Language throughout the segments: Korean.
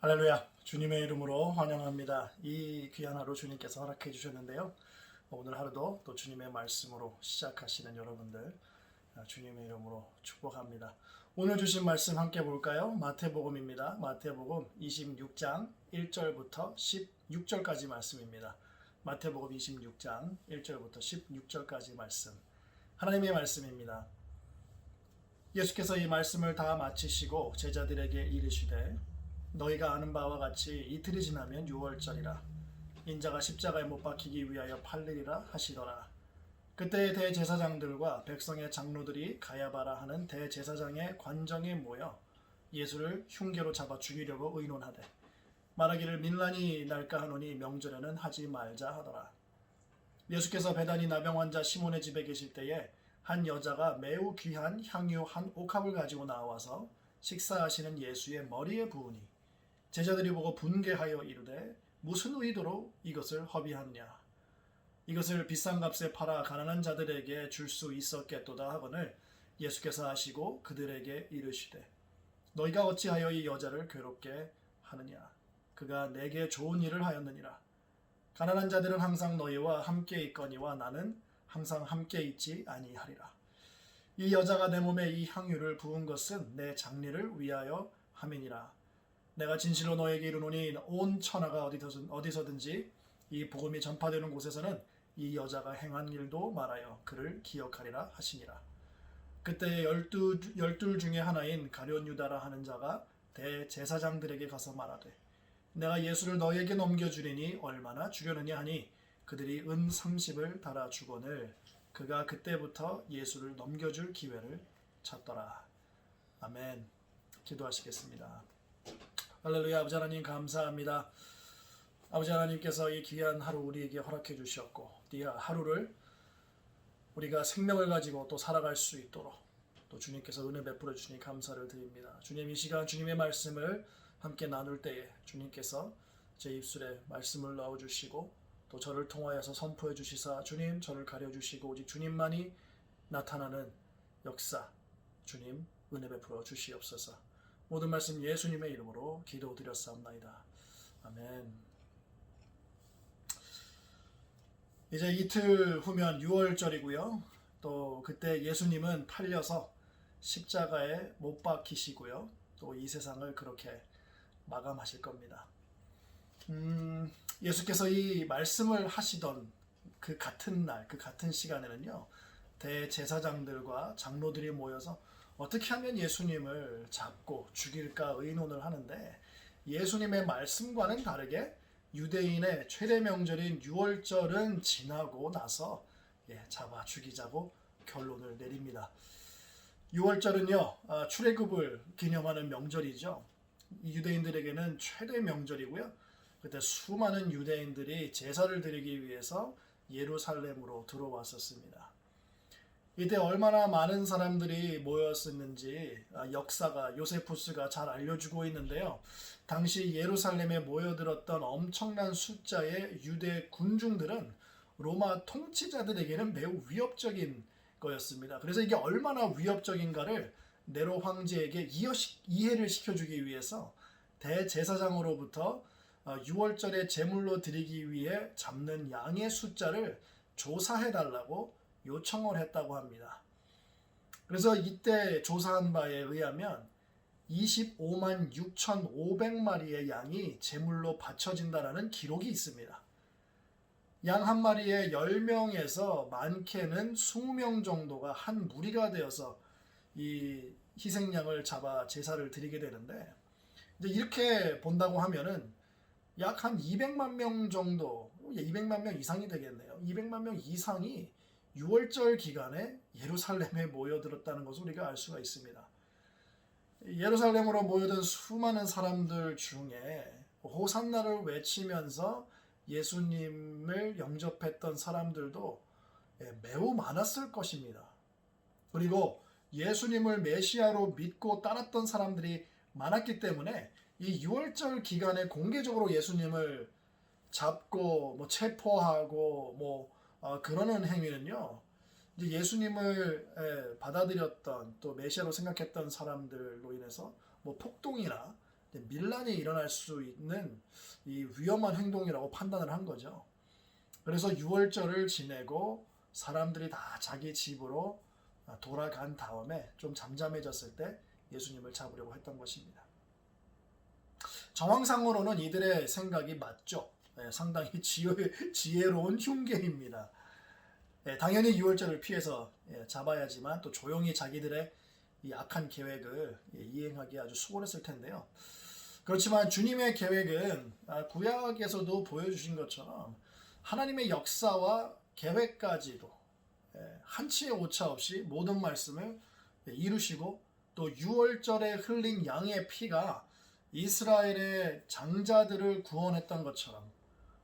할렐루야, 주님의 이름으로 환영합니다. 이 귀한 하루 주님께서 허락해 주셨는데요. 오늘 하루도 또 주님의 말씀으로 시작하시는 여러분들 주님의 이름으로 축복합니다. 오늘 주신 말씀 함께 볼까요? 마태복음입니다. 마태복음 26장 1절부터 16절까지 말씀입니다. 마태복음 26장 1절부터 16절까지 말씀. 하나님의 말씀입니다. 예수께서 이 말씀을 다 마치시고 제자들에게 이르시되 너희가 아는 바와 같이 이틀이 지나면 유월절이라 인자가 십자가에 못 박히기 위하여 팔리리라 하시더라. 그때 대제사장들과 백성의 장로들이 가야바라 하는 대제사장의 관정에 모여 예수를 흉계로 잡아 죽이려고 의논하되 말하기를 민란이 날까 하노니 명절에는 하지 말자 하더라. 예수께서 베다니 나병 환자 시몬의 집에 계실 때에 한 여자가 매우 귀한 향유 한 옥합을 가지고 나와서 식사하시는 예수의 머리에 부으니 제자들이 보고 분개하여 이르되 무슨 의도로 이것을 허비하느냐. 이것을 비싼 값에 팔아 가난한 자들에게 줄 수 있었겠도다 하거늘 예수께서 하시고 그들에게 이르시되 너희가 어찌하여 이 여자를 괴롭게 하느냐. 그가 내게 좋은 일을 하였느니라. 가난한 자들은 항상 너희와 함께 있거니와 나는 항상 함께 있지 아니하리라. 이 여자가 내 몸에 이 향유를 부은 것은 내 장례를 위하여 함이니라. 내가 진실로 너에게 이르노니 온 천하가 어디서든지 이 복음이 전파되는 곳에서는 이 여자가 행한 일도 말하여 그를 기억하리라 하시니라. 그때 열둘 중에 하나인 가룟 유다라 하는 자가 대제사장들에게 가서 말하되 내가 예수를 너에게 넘겨주리니 얼마나 주려느냐 하니 그들이 은 30을 달아 주거늘 그가 그때부터 예수를 넘겨줄 기회를 찾더라. 아멘. 기도하시겠습니다. 할렐루야. 아버지 하나님 감사합니다. 아버지 하나님께서 이 귀한 하루 우리에게 허락해 주셨고 이 하루를 우리가 생명을 가지고 또 살아갈 수 있도록 또 주님께서 은혜 베풀어 주시니 감사를 드립니다. 주님 이 시간 주님의 말씀을 함께 나눌 때에 주님께서 제 입술에 말씀을 넣어주시고 또 저를 통하여서 선포해 주시사 주님 저를 가려주시고 오직 주님만이 나타나는 역사 주님 은혜 베풀어 주시옵소서. 모든 말씀 예수님의 이름으로 기도드렸사옵나이다. 아멘. 이제 이틀 후면 6월절이고요. 또 그때 예수님은 팔려서 십자가에 못 박히시고요. 또 이 세상을 그렇게 마감하실 겁니다. 예수께서 이 말씀을 하시던 그 같은 날, 그 같은 시간에는요. 대제사장들과 장로들이 모여서 어떻게 하면 예수님을 잡고 죽일까 의논을 하는데 예수님의 말씀과는 다르게 유대인의 최대 명절인 유월절은 지나고 나서 잡아 죽이자고 결론을 내립니다. 유월절은요 출애굽을 기념하는 명절이죠. 유대인들에게는 최대 명절이고요. 그때 수많은 유대인들이 제사를 드리기 위해서 예루살렘으로 들어왔었습니다. 이때 얼마나 많은 사람들이 모였었는지 역사가 요세푸스가 잘 알려주고 있는데요. 당시 예루살렘에 모여들었던 엄청난 숫자의 유대 군중들은 로마 통치자들에게는 매우 위협적인 거였습니다. 그래서 이게 얼마나 위협적인가를 네로 황제에게 이해를 시켜주기 위해서 대제사장으로부터 6월절에 제물로 드리기 위해 잡는 양의 숫자를 조사해달라고 요청을 했다고 합니다. 그래서 이때 조사한 바에 의하면 25만 6,500마리의 양이 제물로 바쳐진다는 기록이 있습니다. 양 한 마리에 10명에서 많게는 20명 정도가 한 무리가 되어서 이 희생양을 잡아 제사를 드리게 되는데 이제 이렇게 본다고 하면은 약 한 200만 명 정도, 200만 명 이상이 되겠네요. 200만 명 이상이 6월절 기간에 예루살렘에 모여들었다는 것을 우리가 알 수가 있습니다. 예루살렘으로 모여든 수많은 사람들 중에 호산나를 외치면서 예수님을 영접했던 사람들도 매우 많았을 것입니다. 그리고 예수님을 메시아로 믿고 따랐던 사람들이 많았기 때문에 이 6월절 기간에 공개적으로 예수님을 잡고 체포하고 그러는 행위는요. 이제 예수님을 받아들였던 또 메시아로 생각했던 사람들로 인해서 폭동이나 밀란이 일어날 수 있는 이 위험한 행동이라고 판단을 한 거죠. 그래서 유월절을 지내고 사람들이 다 자기 집으로 돌아간 다음에 좀 잠잠해졌을 때 예수님을 잡으려고 했던 것입니다. 정황상으로는 이들의 생각이 맞죠. 상당히 지혜로운 흉계입니다. 당연히 유월절을 피해서 잡아야지만 또 조용히 자기들의 이 악한 계획을 이행하기 아주 수월했을 텐데요. 그렇지만 주님의 계획은 구약에서도 보여주신 것처럼 하나님의 역사와 계획까지도 한치의 오차 없이 모든 말씀을 이루시고 또 유월절에 흘린 양의 피가 이스라엘의 장자들을 구원했던 것처럼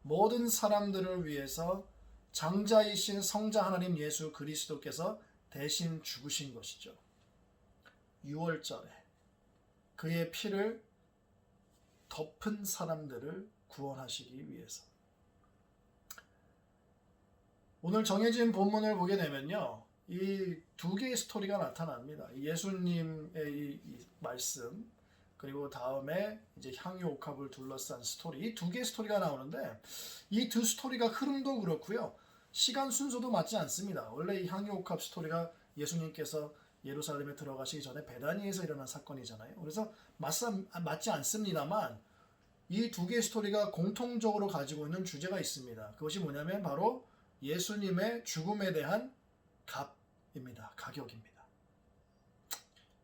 모든 사람들을 위해서 장자이신 성자 하나님 예수 그리스도께서 대신 죽으신 것이죠. 유월절에 그의 피를 덮은 사람들을 구원하시기 위해서. 오늘 정해진 본문을 보게 되면요, 이 두 개의 스토리가 나타납니다. 예수님의 이 말씀, 그리고 다음에 이제 향유 옥합을 둘러싼 스토리, 이 두 개의 스토리가 나오는데 이 두 스토리가 흐름도 그렇고요, 시간 순서도 맞지 않습니다. 원래 이 향유 옥합 스토리가 예수님께서 예루살렘에 들어가시기 전에 베다니에서 일어난 사건이잖아요. 그래서 맞지 않습니다만 이 두 개의 스토리가 공통적으로 가지고 있는 주제가 있습니다. 그것이 뭐냐면 바로 예수님의 죽음에 대한 값입니다. 가격입니다.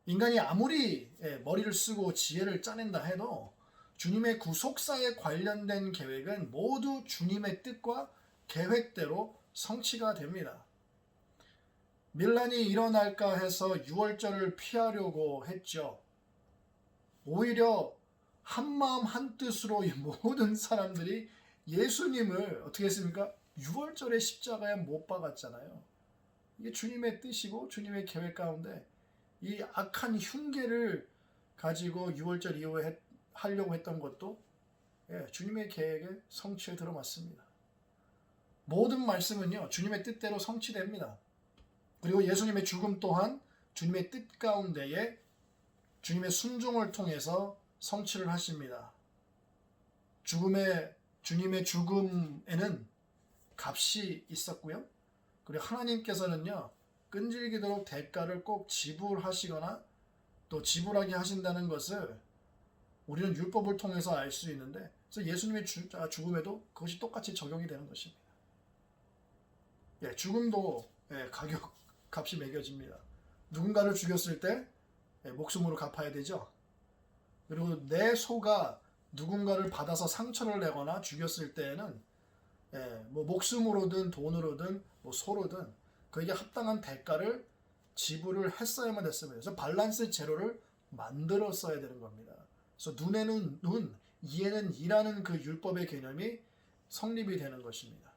인간이 아무리 머리를 쓰고 지혜를 짜낸다 해도 주님의 구속사에 관련된 계획은 모두 주님의 뜻과 계획대로 성취가 됩니다. 밀란이 일어날까 해서 유월절을 피하려고 했죠. 오히려 한마음 한뜻으로 이 모든 사람들이 예수님을 어떻게 했습니까? 유월절에 십자가에 못 박았잖아요. 이게 주님의 뜻이고 주님의 계획 가운데 이 악한 흉계를 가지고 유월절 이후에 하려고 했던 것도 주님의 계획의 성취에 들어맞습니다. 모든 말씀은요, 주님의 뜻대로 성취됩니다. 그리고 예수님의 죽음 또한 주님의 뜻 가운데에 주님의 순종을 통해서 성취를 하십니다. 주님의 죽음에는 값이 있었고요. 그리고 하나님께서는요, 끈질기도록 대가를 꼭 지불하시거나 또 지불하게 하신다는 것을 우리는 율법을 통해서 알 수 있는데, 그래서 예수님의 죽음에도 그것이 똑같이 적용이 되는 것입니다. 죽음도 값이 매겨집니다. 누군가를 죽였을 때 목숨으로 갚아야 되죠. 그리고 내 소가 누군가를 받아서 상처를 내거나 죽였을 때에는 뭐 목숨으로든 돈으로든 뭐 소로든 그에게 합당한 대가를 지불을 했어야만 됐습니다. 그래서 밸런스 제로를 만들었어야 되는 겁니다. 그래서 눈에는 눈, 이에는 이라는 그 율법의 개념이 성립이 되는 것입니다.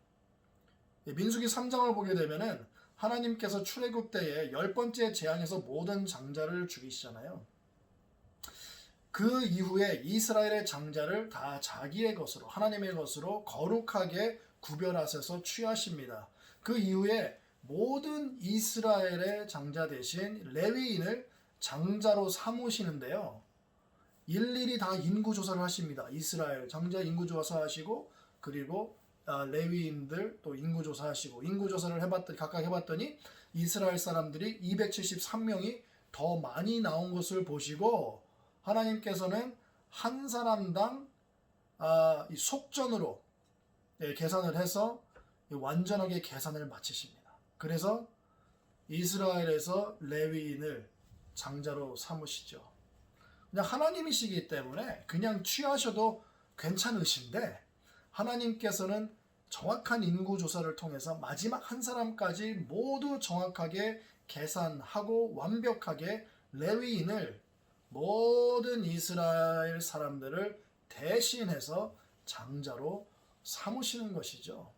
민수기 3장을 보게 되면은 하나님께서 출애굽 때에 10번째 재앙에서 모든 장자를 죽이시잖아요. 그 이후에 이스라엘의 장자를 다 자기의 것으로, 하나님의 것으로 거룩하게 구별하셔서 취하십니다. 그 이후에 모든 이스라엘의 장자 대신 레위인을 장자로 삼으시는데요. 일일이 다 인구조사를 하십니다. 이스라엘 장자 인구조사 하시고, 그리고 레위인들 또 인구조사 하시고, 인구조사를 각각 해봤더니 이스라엘 사람들이 273명이 더 많이 나온 것을 보시고 하나님께서는 한 사람당 이 속전으로 계산을 해서 완전하게 계산을 마치십니다. 그래서 이스라엘에서 레위인을 장자로 삼으시죠. 그냥 하나님이시기 때문에 그냥 취하셔도 괜찮으신데, 하나님께서는 정확한 인구조사를 통해서 마지막 한 사람까지 모두 정확하게 계산하고 완벽하게 레위인을, 모든 이스라엘 사람들을 대신해서 장자로 삼으시는 것이죠.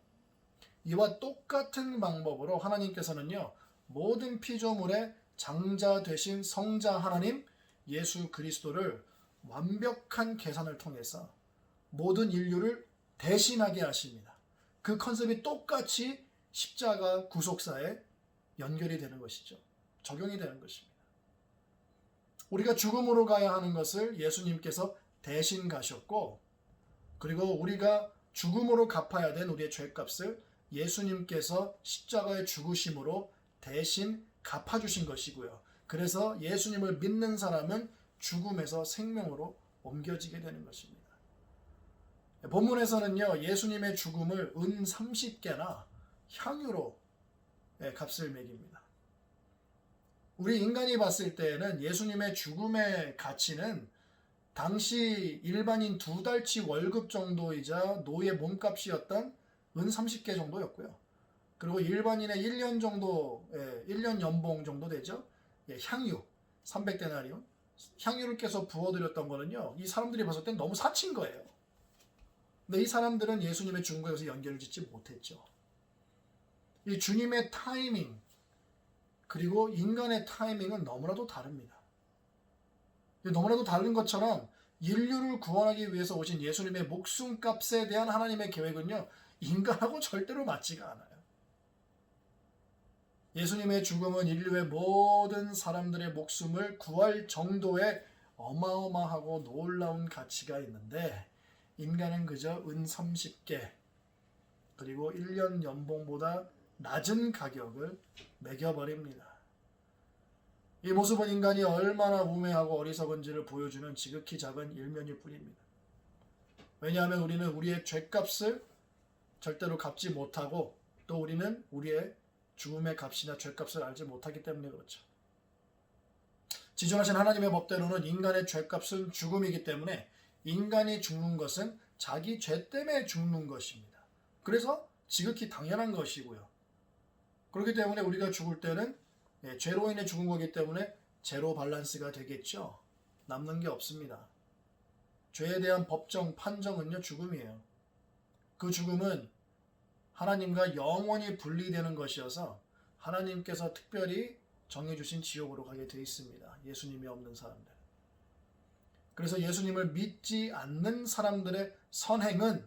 이와 똑같은 방법으로 하나님께서는요, 모든 피조물의 장자 되신 성자 하나님 예수 그리스도를 완벽한 계산을 통해서 모든 인류를 대신하게 하십니다. 그 컨셉이 똑같이 십자가 구속사에 연결이 되는 것이죠. 적용이 되는 것입니다. 우리가 죽음으로 가야 하는 것을 예수님께서 대신 가셨고, 그리고 우리가 죽음으로 갚아야 된 우리의 죄값을 예수님께서 십자가의 죽으심으로 대신 갚아주신 것이고요. 그래서 예수님을 믿는 사람은 죽음에서 생명으로 옮겨지게 되는 것입니다. 본문에서는요, 예수님의 죽음을 은 30개나 향유로 값을 매깁니다. 우리 인간이 봤을 때에는 예수님의 죽음의 가치는 당시 일반인 2달치 월급 정도이자 노예 몸값이었던 은 30개 정도였고요. 그리고 일반인의 1년 정도, 1년 연봉 정도 되죠. 향유, 300데나리온. 향유를 깨서 부어드렸던 거는요, 이 사람들이 봤을 땐 너무 사치인 거예요. 근데 이 사람들은 예수님의 죽음과 여기서 연결을 짓지 못했죠. 이 주님의 타이밍, 그리고 인간의 타이밍은 너무나도 다릅니다. 너무나도 다른 것처럼 인류를 구원하기 위해서 오신 예수님의 목숨값에 대한 하나님의 계획은요, 인간하고 절대로 맞지가 않아요. 예수님의 죽음은 인류의 모든 사람들의 목숨을 구할 정도의 어마어마하고 놀라운 가치가 있는데, 인간은 그저 은 30개, 그리고 1년 연봉보다 낮은 가격을 매겨버립니다. 이 모습은 인간이 얼마나 우매하고 어리석은지를 보여주는 지극히 작은 일면일 뿐입니다. 왜냐하면 우리는 우리의 죄값을 절대로 갚지 못하고, 또 우리는 우리의 죽음의 값이나 죄값을 알지 못하기 때문에 그렇죠. 지존하신 하나님의 법대로는 인간의 죄값은 죽음이기 때문에 인간이 죽는 것은 자기 죄 때문에 죽는 것입니다. 그래서 지극히 당연한 것이고요. 그렇기 때문에 우리가 죽을 때는 죄로 인해 죽은 거기 때문에 제로 밸런스가 되겠죠. 남는 게 없습니다. 죄에 대한 법정 판정은요, 죽음이에요. 그 죽음은 하나님과 영원히 분리되는 것이어서 하나님께서 특별히 정해주신 지옥으로 가게 되어 있습니다. 예수님이 없는 사람들. 그래서 예수님을 믿지 않는 사람들의 선행은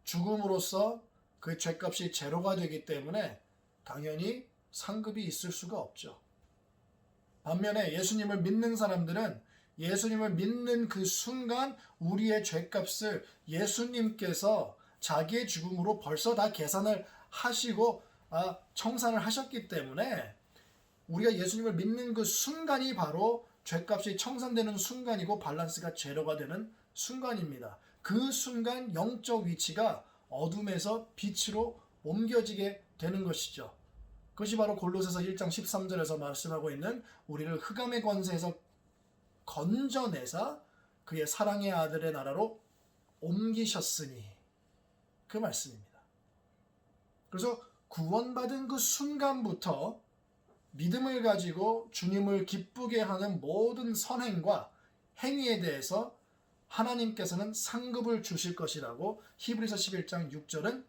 죽음으로써 그 죄값이 제로가 되기 때문에 당연히 상급이 있을 수가 없죠. 반면에 예수님을 믿는 사람들은 예수님을 믿는 그 순간 우리의 죄값을 예수님께서 자기의 죽음으로 벌써 다 계산을 하시고 청산을 하셨기 때문에 우리가 예수님을 믿는 그 순간이 바로 죄값이 청산되는 순간이고 밸런스가 제로가 되는 순간입니다. 그 순간 영적 위치가 어둠에서 빛으로 옮겨지게 되는 것이죠. 그것이 바로 골로새서 1장 13절에서 말씀하고 있는 우리를 흑암의 권세에서 건져내사 그의 사랑의 아들의 나라로 옮기셨으니, 그 말씀입니다. 그래서 구원받은 그 순간부터 믿음을 가지고 주님을 기쁘게 하는 모든 선행과 행위에 대해서 하나님께서는 상급을 주실 것이라고 히브리서 11장 6절은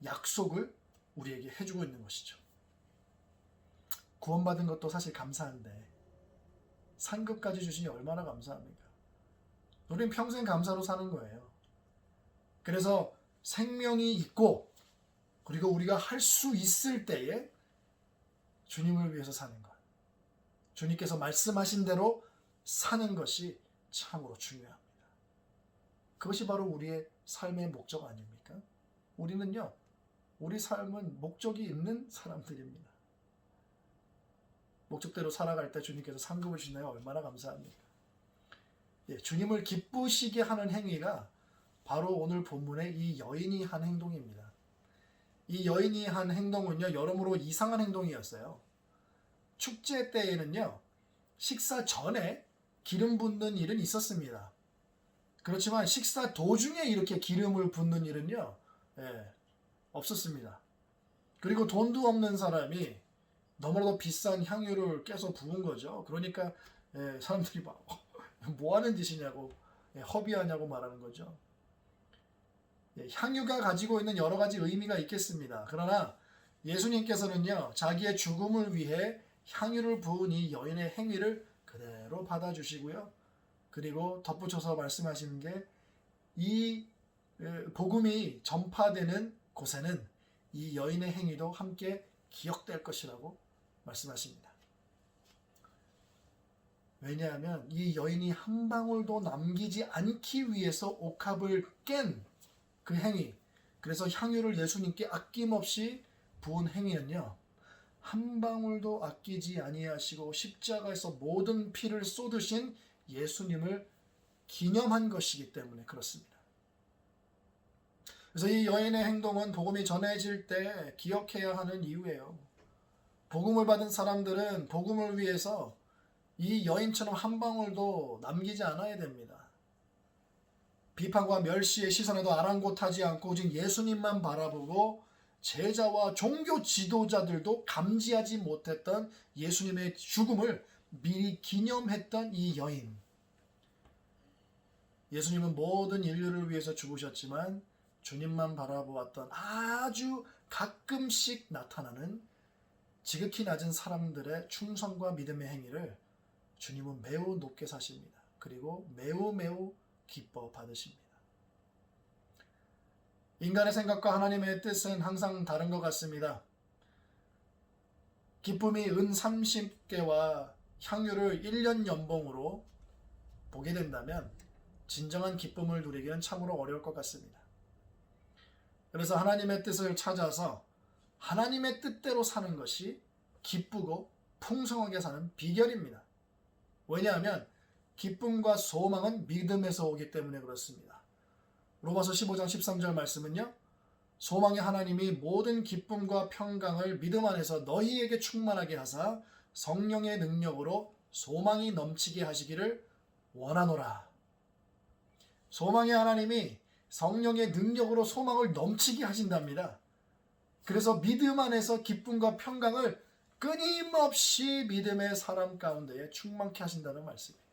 약속을 우리에게 해주고 있는 것이죠. 구원받은 것도 사실 감사한데 상급까지 주시니 얼마나 감사합니까? 우리는 평생 감사로 사는 거예요. 그래서 생명이 있고, 그리고 우리가 할 수 있을 때에 주님을 위해서 사는 것, 주님께서 말씀하신 대로 사는 것이 참으로 중요합니다. 그것이 바로 우리의 삶의 목적 아닙니까? 우리는요, 우리 삶은 목적이 있는 사람들입니다. 목적대로 살아갈 때 주님께서 상급을 주시나요? 얼마나 감사합니까? 주님을 기쁘시게 하는 행위가 바로 오늘 본문의 이 여인이 한 행동입니다. 이 여인이 한 행동은요, 여러모로 이상한 행동이었어요. 축제 때에는요, 식사 전에 기름 붓는 일은 있었습니다. 그렇지만 식사 도중에 이렇게 기름을 붓는 일은요, 없었습니다. 그리고 돈도 없는 사람이 너무나도 비싼 향유를 깨서 부은 거죠. 그러니까 사람들이 막 뭐 하는 짓이냐고, 허비하냐고 말하는 거죠. 향유가 가지고 있는 여러 가지 의미가 있겠습니다. 그러나 예수님께서는요, 자기의 죽음을 위해 향유를 부은 이 여인의 행위를 그대로 받아주시고요. 그리고 덧붙여서 말씀하시는 게, 이 복음이 전파되는 곳에는 이 여인의 행위도 함께 기억될 것이라고 말씀하십니다. 왜냐하면 이 여인이 한 방울도 남기지 않기 위해서 옥합을 깬 그 행위, 그래서 향유를 예수님께 아낌없이 부은 행위는요, 한 방울도 아끼지 아니하시고 십자가에서 모든 피를 쏟으신 예수님을 기념한 것이기 때문에 그렇습니다. 그래서 이 여인의 행동은 복음이 전해질 때 기억해야 하는 이유예요. 복음을 받은 사람들은 복음을 위해서 이 여인처럼 한 방울도 남기지 않아야 됩니다. 비판과 멸시의 시선에도 아랑곳하지 않고 오직 예수님만 바라보고 제자와 종교 지도자들도 감지하지 못했던 예수님의 죽음을 미리 기념했던 이 여인. 예수님은 모든 인류를 위해서 죽으셨지만 주님만 바라보았던 아주 가끔씩 나타나는 지극히 낮은 사람들의 충성과 믿음의 행위를 주님은 매우 높게 사십니다. 그리고 매우 기뻐 받으십니다. 인간의 생각과 하나님의 뜻은 항상 다른 것 같습니다. 기쁨이 은 30개와 향유를 1년 연봉으로 보게 된다면 진정한 기쁨을 누리기는 참으로 어려울 것 같습니다. 그래서 하나님의 뜻을 찾아서 하나님의 뜻대로 사는 것이 기쁘고 풍성하게 사는 비결입니다. 왜냐하면 기쁨과 소망은 믿음에서 오기 때문에 그렇습니다. 로마서 15장 13절 말씀은요, 소망의 하나님이 모든 기쁨과 평강을 믿음 안에서 너희에게 충만하게 하사 성령의 능력으로 소망이 넘치게 하시기를 원하노라. 소망의 하나님이 성령의 능력으로 소망을 넘치게 하신답니다. 그래서 믿음 안에서 기쁨과 평강을 끊임없이 믿음의 사람 가운데에 충만케 하신다는 말씀이에요.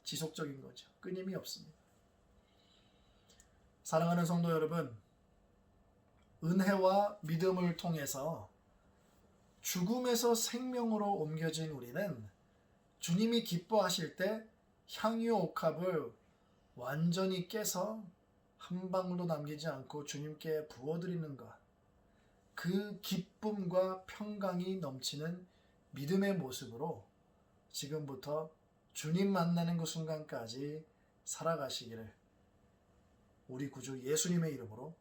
지속적인 거죠. 끊임이 없습니다. 사랑하는 성도 여러분, 은혜와 믿음을 통해서 죽음에서 생명으로 옮겨진 우리는 주님이 기뻐하실 때 향유 옥합을 완전히 깨서 한 방울도 남기지 않고 주님께 부어드리는 것, 그 기쁨과 평강이 넘치는 믿음의 모습으로 지금부터 주님 만나는 그 순간까지 살아가시기를 우리 구주 예수님의 이름으로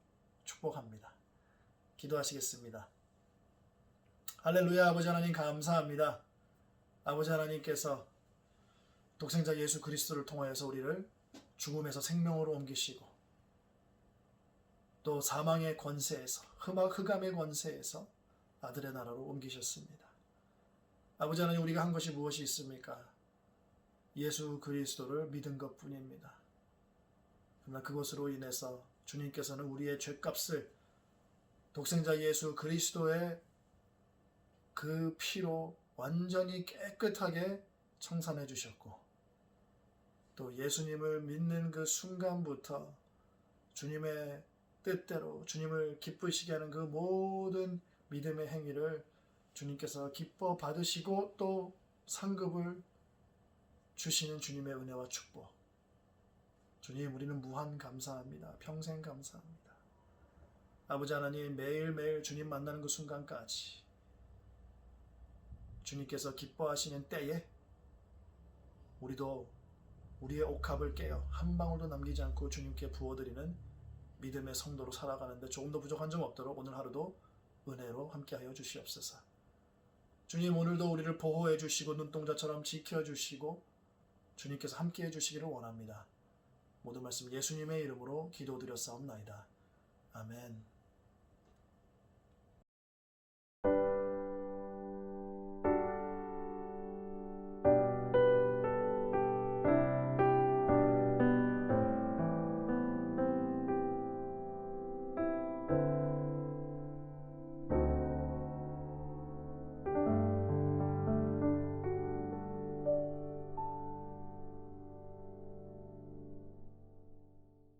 축복합니다. 기도하시겠습니다. 할렐루야. 아버지 하나님 감사합니다. 아버지 하나님께서 독생자 예수 그리스도를 통하여서 우리를 죽음에서 생명으로 옮기시고 또 사망의 권세에서 흑암의 권세에서 아들의 나라로 옮기셨습니다. 아버지 하나님, 우리가 한 것이 무엇이 있습니까? 예수 그리스도를 믿은 것뿐입니다. 그러나 그것으로 인해서 주님께서는 우리의 죄값을 독생자 예수 그리스도의 그 피로 완전히 깨끗하게 청산해 주셨고, 또 예수님을 믿는 그 순간부터 주님의 뜻대로 주님을 기쁘시게 하는 그 모든 믿음의 행위를 주님께서 기뻐 받으시고 또 상급을 주시는 주님의 은혜와 축복, 주님, 우리는 무한 감사합니다. 평생 감사합니다. 아버지 하나님, 매일매일 주님 만나는 그 순간까지 주님께서 기뻐하시는 때에 우리도 우리의 옥합을 깨어 한 방울도 남기지 않고 주님께 부어드리는 믿음의 성도로 살아가는데 조금 더 부족한 점 없도록 오늘 하루도 은혜로 함께하여 주시옵소서. 주님, 오늘도 우리를 보호해 주시고 눈동자처럼 지켜주시고 주님께서 함께해 주시기를 원합니다. 모든 말씀 예수님의 이름으로 기도드렸사옵나이다. 아멘.